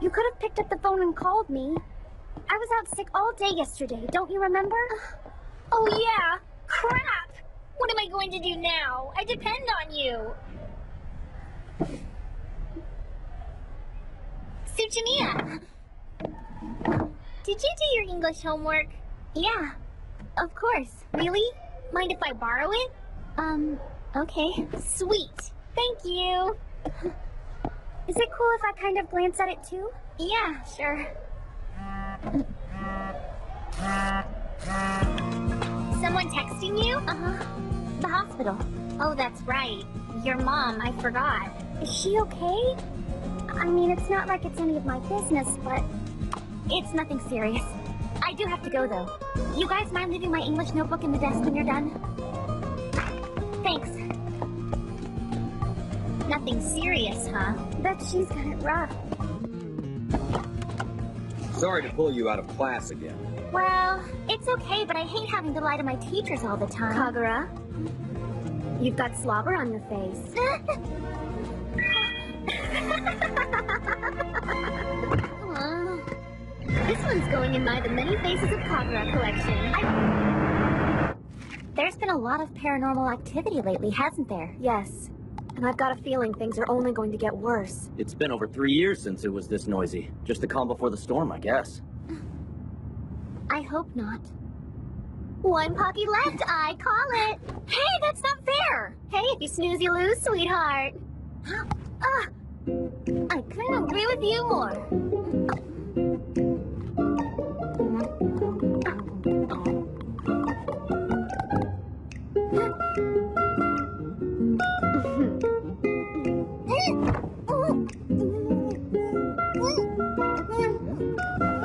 You could have picked up the phone and called me. I was out sick all day yesterday, don't you remember? Oh yeah! Crap! What am I going to do now? I depend on you! Suchimiya! Did you do your English homework? Yeah, of course. Really? Mind if I borrow it? Okay. Sweet! Thank you! Is it cool if I kind of glance at it too? Yeah, sure. Someone texting you? Uh-huh. The hospital. Oh, that's right. Your mom, I forgot. Is she okay? I mean, it's not like it's any of my business, but it's nothing serious. I do have to go, though. You guys mind leaving my English notebook in the desk when you're done? Thanks. Nothing serious, huh? Bet she's got it rough. Sorry to pull you out of class again. Well, it's okay, but I hate having to lie to my teachers all the time. Kagura, you've got slobber on your face. This one's going in my The Many Faces of Kagura collection. There's been a lot of paranormal activity lately, hasn't there? Yes. And I've got a feeling things are only going to get worse. It's been over 3 years since it was this noisy. Just the calm before the storm, I guess. I hope not. One pocky left, I call it. Hey, that's not fair. Hey, if you snooze, you lose, sweetheart. I couldn't agree with you more.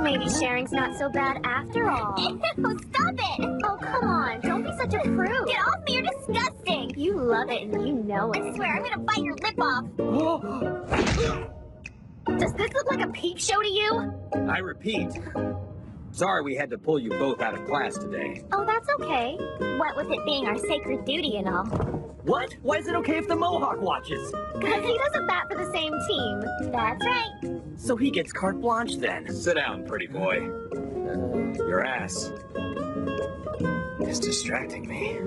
Maybe sharing's not so bad after all. Ew, stop it! Oh, come on, don't be such a prude. Get off me, you're disgusting! You love it and you know it. I swear, I'm gonna bite your lip off! Does this look like a peep show to you? I repeat. Sorry we had to pull you both out of class today. Oh, that's okay. What with it being our sacred duty and all. What? Why is it okay if the Mohawk watches? Because he doesn't bat for the same team. That's right. So he gets carte blanche then. Sit down, pretty boy. Your ass is distracting me.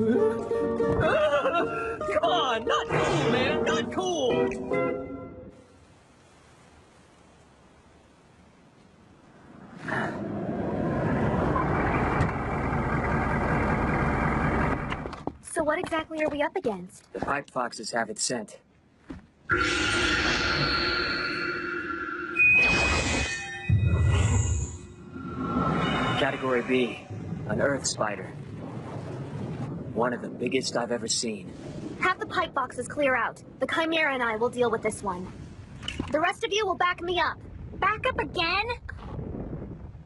Come on, not cool, man, not cool! So what exactly are we up against? The pipe foxes have it sent. Category B, an earth spider. One of the biggest I've ever seen. Have the pipe boxes clear out. The Chimera and I will deal with this one. The rest of you will back me up. Back up again?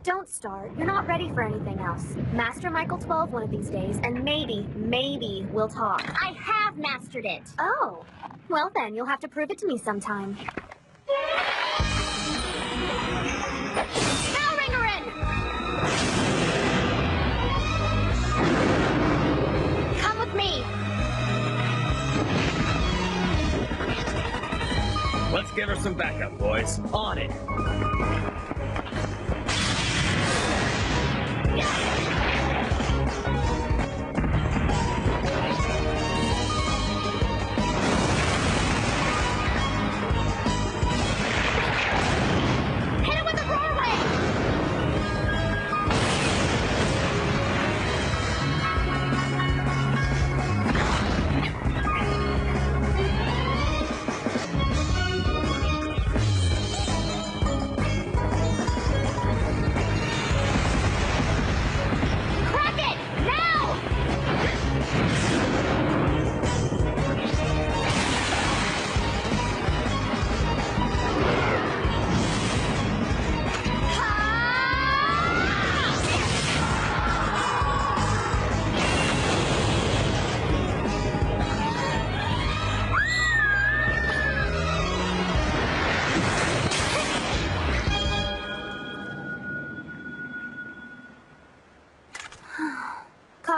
Don't start. You're not ready for anything else. Master Michael 12 one of these days, and maybe we'll talk. I have mastered it. Oh. Well then, you'll have to prove it to me sometime. Bell ringer in! Come with me. Let's give her some backup, boys. On it.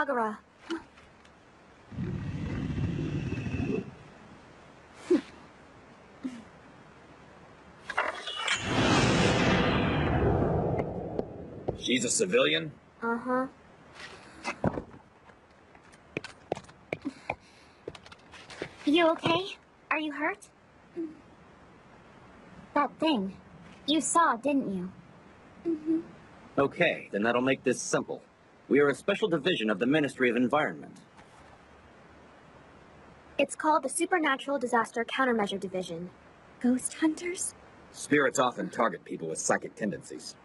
Ga-Rei. She's a civilian? Uh-huh. You okay? Are you hurt? That thing. You saw, didn't you? Mm-hmm. Okay, then that'll make this simple. We are a special division of the Ministry of Environment. It's called the Supernatural Disaster Countermeasure Division. Ghost hunters? Spirits often target people with psychic tendencies.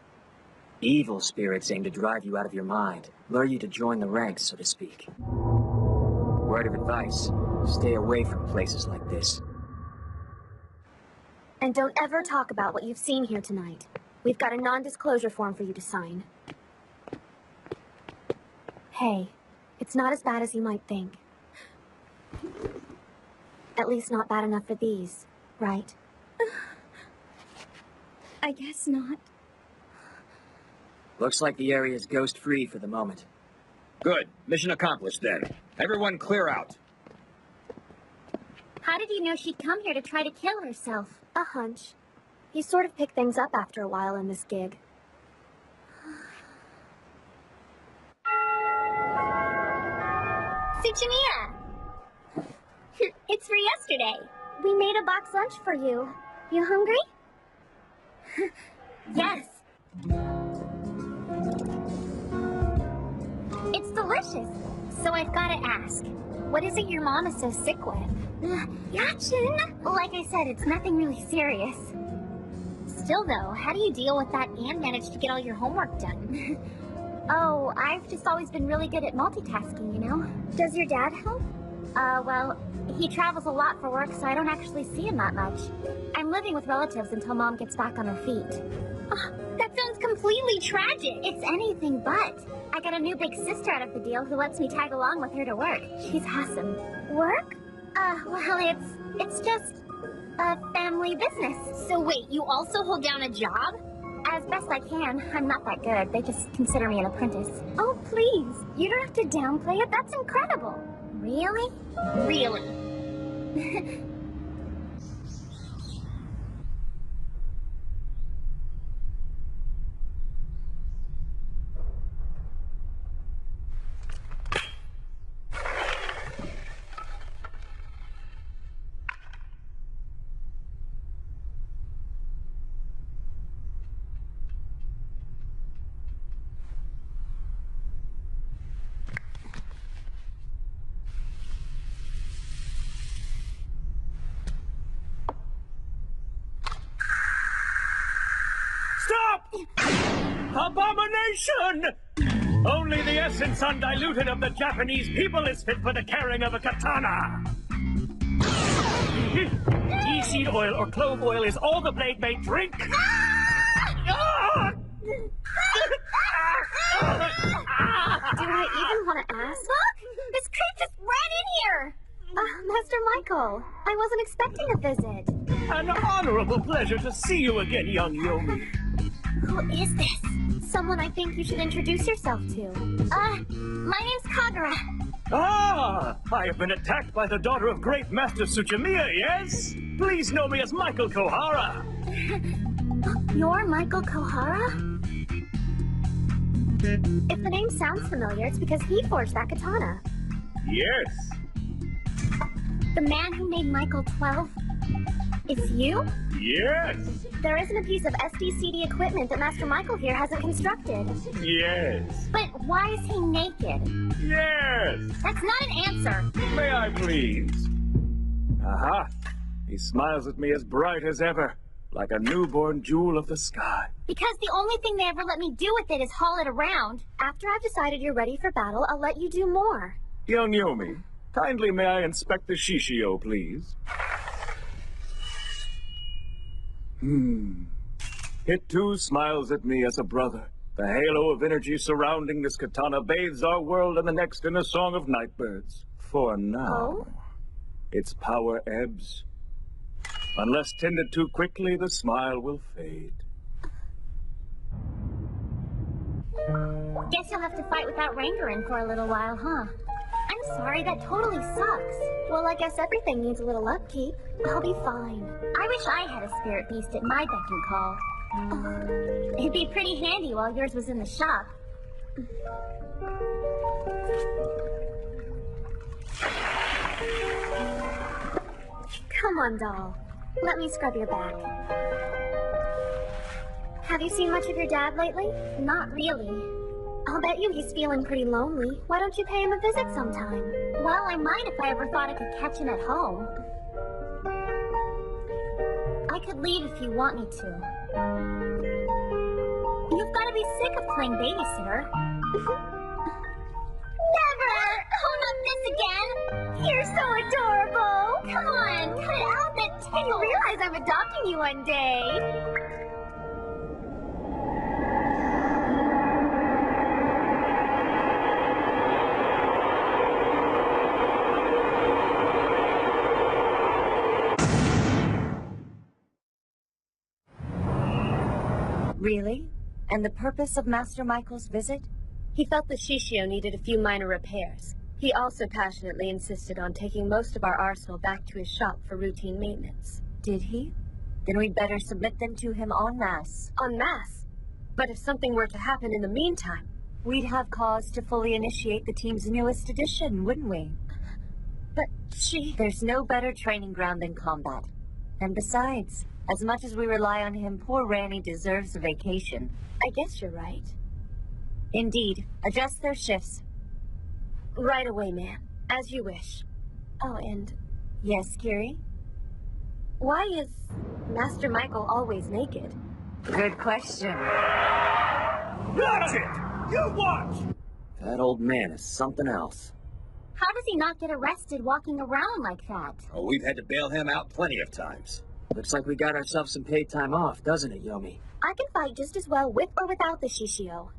Evil spirits aim to drive you out of your mind, lure you to join the ranks, so to speak. Word of advice, stay away from places like this. And don't ever talk about what you've seen here tonight. We've got a non-disclosure form for you to sign. Hey, it's not as bad as you might think. At least not bad enough for these, right? I guess not. Looks like the area is ghost-free for the moment. Good. Mission accomplished then. Everyone clear out. How did you know she'd come here to try to kill herself? A hunch. You sort of pick things up after a while in this gig. Tsuchimiya! It's for yesterday. We made a box lunch for you. You hungry? Yes. It's delicious. So I've got to ask, what is it your mom is so sick with? Yachin! Like I said, it's nothing really serious. Still though, how do you deal with that and manage to get all your homework done? Oh, I've just always been really good at multitasking, you know? Does your dad help? Well, he travels a lot for work, so I don't actually see him that much. I'm living with relatives until Mom gets back on her feet. Oh, that sounds completely tragic. It's anything but. I got a new big sister out of the deal who lets me tag along with her to work. She's awesome. Work? Well, it's just a family business. So wait, you also hold down a job? As best I can. I'm not that good. They just consider me an apprentice. Oh, please. You don't have to downplay it. That's incredible. Really? Really? Stop! Abomination! Only the essence undiluted of the Japanese people is fit for the carrying of a katana. Tea seed oil or clove oil is all the blade may drink. Do I even want to ask? Look! This creep just ran in here! Master Michael, I wasn't expecting a visit. An honorable pleasure to see you again, young Yomi. Who is this? Someone I think you should introduce yourself to. My name's Kagura. Ah, I have been attacked by the daughter of great Master Tsuchimiya, yes? Please know me as Michael Kohara. You're Michael Kohara? If the name sounds familiar, it's because he forged that katana. Yes. The man who made Michael 12? It's you? Yes. There isn't a piece of SDCD equipment that Master Michael here hasn't constructed. Yes. But why is he naked? Yes. That's not an answer. May I please? Aha. He smiles at me as bright as ever, like a newborn jewel of the sky. Because the only thing they ever let me do with it is haul it around. After I've decided you're ready for battle, I'll let you do more. Young Yomi, kindly may I inspect the Shishio, please? It too smiles at me as a brother. The halo of energy surrounding this katana bathes our world and the next in a song of nightbirds. For now, its power ebbs. Unless tended too quickly, the smile will fade. Guess you'll have to fight without Rangarin for a little while, huh? I'm sorry, that totally sucks. Well, I guess everything needs a little upkeep. I'll be fine. I wish I had a spirit beast at my beck and call. It'd be pretty handy while yours was in the shop. Come on, doll. Let me scrub your back. Have you seen much of your dad lately? Not really. I'll bet you he's feeling pretty lonely. Why don't you pay him a visit sometime? Well, I might if I ever thought I could catch him at home. I could leave if you want me to. You've got to be sick of playing babysitter. Never! Oh, not this again! You're so adorable! Come on, cut it out that tail! You realize I'm adopting you one day! Really? And the purpose of Master Michael's visit? He felt the Shishio needed a few minor repairs. He also passionately insisted on taking most of our arsenal back to his shop for routine maintenance. Did he? Then we'd better submit them to him en masse. En masse? But if something were to happen in the meantime, we'd have cause to fully initiate the team's newest edition, wouldn't we? But There's no better training ground than combat. And besides, as much as we rely on him, poor Ranny deserves a vacation. I guess you're right. Indeed. Adjust their shifts. Right away, ma'am. As you wish. Oh, and... Yes, Kiri? Why is Master Michael always naked? Good question. Watch it! You watch! That old man is something else. How does he not get arrested walking around like that? Oh, we've had to bail him out plenty of times. Looks like we got ourselves some paid time off, doesn't it, Yomi? I can fight just as well with or without the Shishio.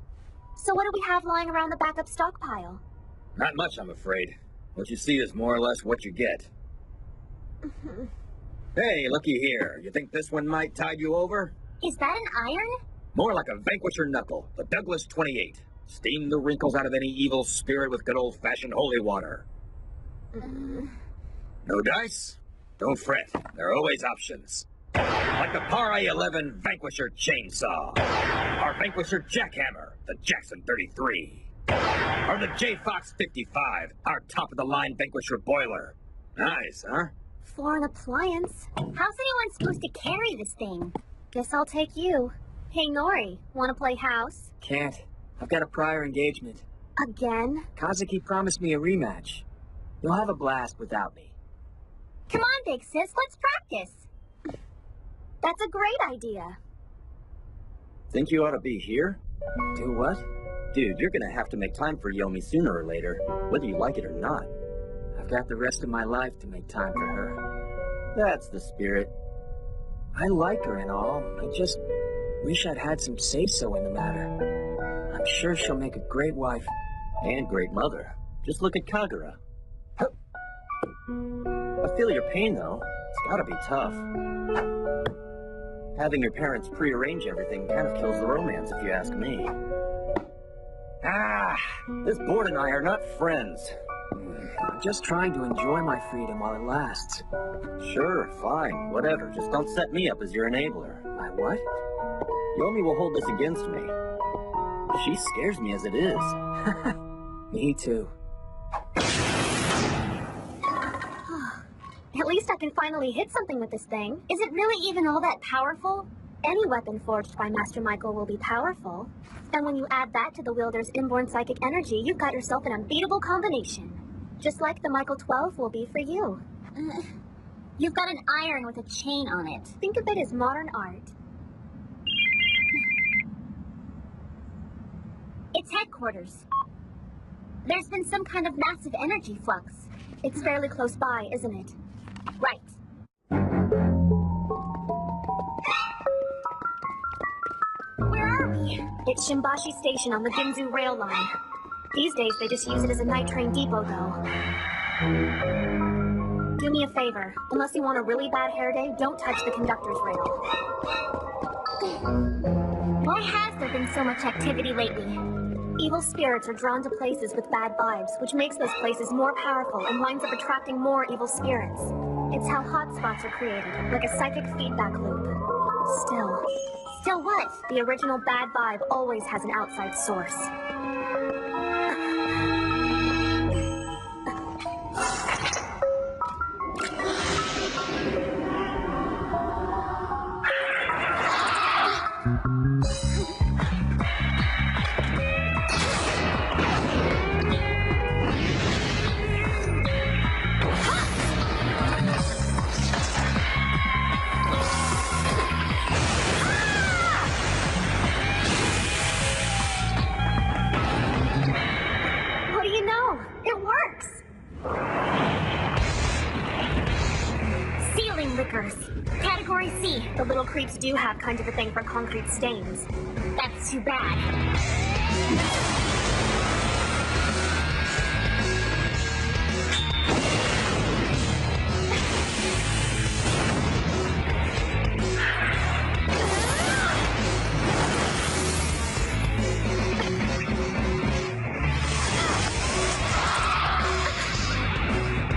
So what do we have lying around the backup stockpile? Not much, I'm afraid. What you see is more or less what you get. Hey, looky here. You think this one might tide you over? Is that an iron? More like a Vanquisher knuckle, the Douglas 28. Steam the wrinkles out of any evil spirit with good old-fashioned holy water. No dice? Don't fret. There are always options. Like the Par 11 Vanquisher chainsaw. Our Vanquisher jackhammer, the Jackson 33. Or the J-Fox 55, our top-of-the-line Vanquisher boiler. Nice, huh? For an appliance. How's anyone supposed to carry this thing? Guess I'll take you. Hey, Nori, wanna play house? Can't. I've got a prior engagement. Again? Kazuki promised me a rematch. You'll have a blast without me. Come on, big sis, let's practice. That's a great idea. Think you ought to be here? Do what? Dude, you're gonna have to make time for Yomi sooner or later, whether you like it or not. I've got the rest of my life to make time for her. That's the spirit. I like her and all. I just wish I'd had some say-so in the matter. I'm sure she'll make a great wife. And great mother. Just look at Kagura. I feel your pain, though. It's gotta be tough. Having your parents prearrange everything kind of kills the romance, if you ask me. This board and I are not friends. I'm just trying to enjoy my freedom while it lasts. Sure, fine, whatever. Just don't set me up as your enabler. My what? Yomi will hold this against me. She scares me as it is. Me too. At least I can finally hit something with this thing. Is it really even all that powerful? Any weapon forged by Master Michael will be powerful. And when you add that to the wielder's inborn psychic energy, you've got yourself an unbeatable combination. Just like the Michael 12 will be for you. You've got an iron with a chain on it. Think of it as modern art. It's headquarters. There's been some kind of massive energy flux. It's fairly close by, isn't it? Right. Where are we? It's Shimbashi Station on the Ginzu rail line. These days, they just use it as a night train depot, though. Do me a favor. Unless you want a really bad hair day, don't touch the conductor's rail. Why has there been so much activity lately? Evil spirits are drawn to places with bad vibes, which makes those places more powerful and winds up attracting more evil spirits. It's how hotspots are created, like a psychic feedback loop. Still what? The original bad vibe always has an outside source. What do you know? It works! Sealing liquors. Category C. The little creeps do have kind of a thing for concrete stains. That's too bad.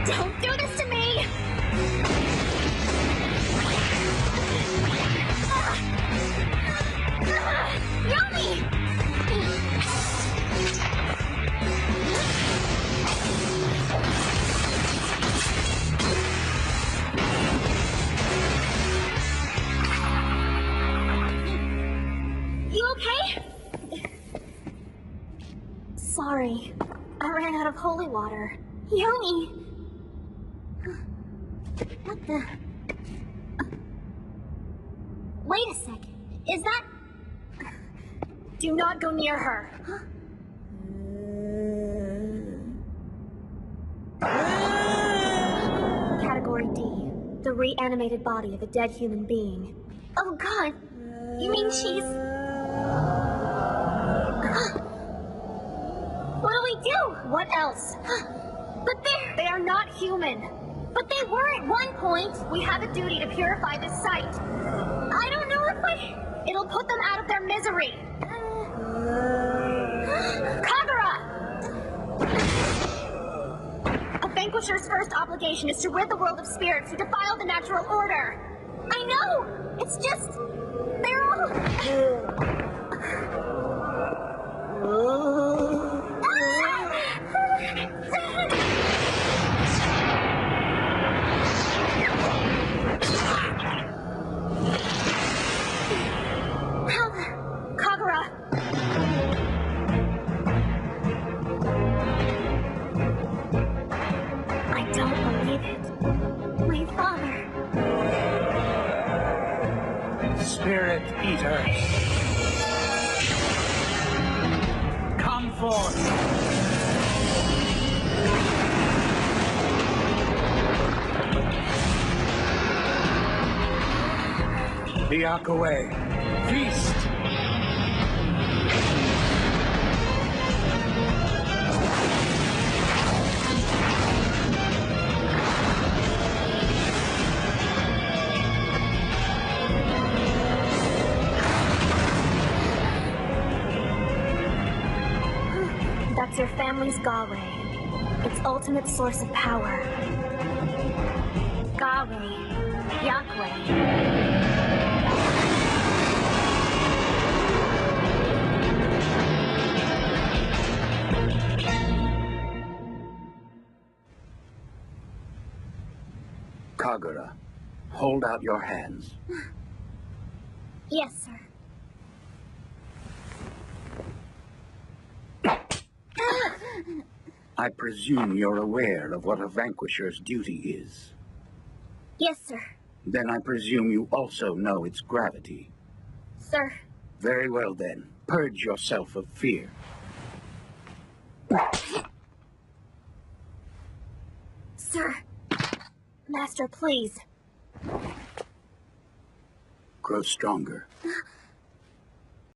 Don't do this to me! Yummy! You okay? Sorry, I ran out of holy water. Yoni! What the? Wait a sec. Is that... Do not go near her. Category D. The reanimated body of a dead human being. Oh god! You mean she's... What do we do? What else? But They are not human. But they were at one point! We have a duty to purify this site. I don't know if I... It'll put them out of their misery. Kagura! A Vanquisher's first obligation is to rid the world of spirits who defile the natural order. I know! It's just... They're all... Kagura! I don't believe it. My father... Spirit Eater. Come forth. The Ga-Rei. Feast. That's your family's Ga-Rei. Its ultimate source of power. Ga-Rei. Ga-Rei. Kagura, hold out your hands. Yes, sir. I presume you're aware of what a vanquisher's duty is. Yes, sir. Then I presume you also know its gravity. Sir. Very well then. Purge yourself of fear. Sir. Master, please. Grow stronger.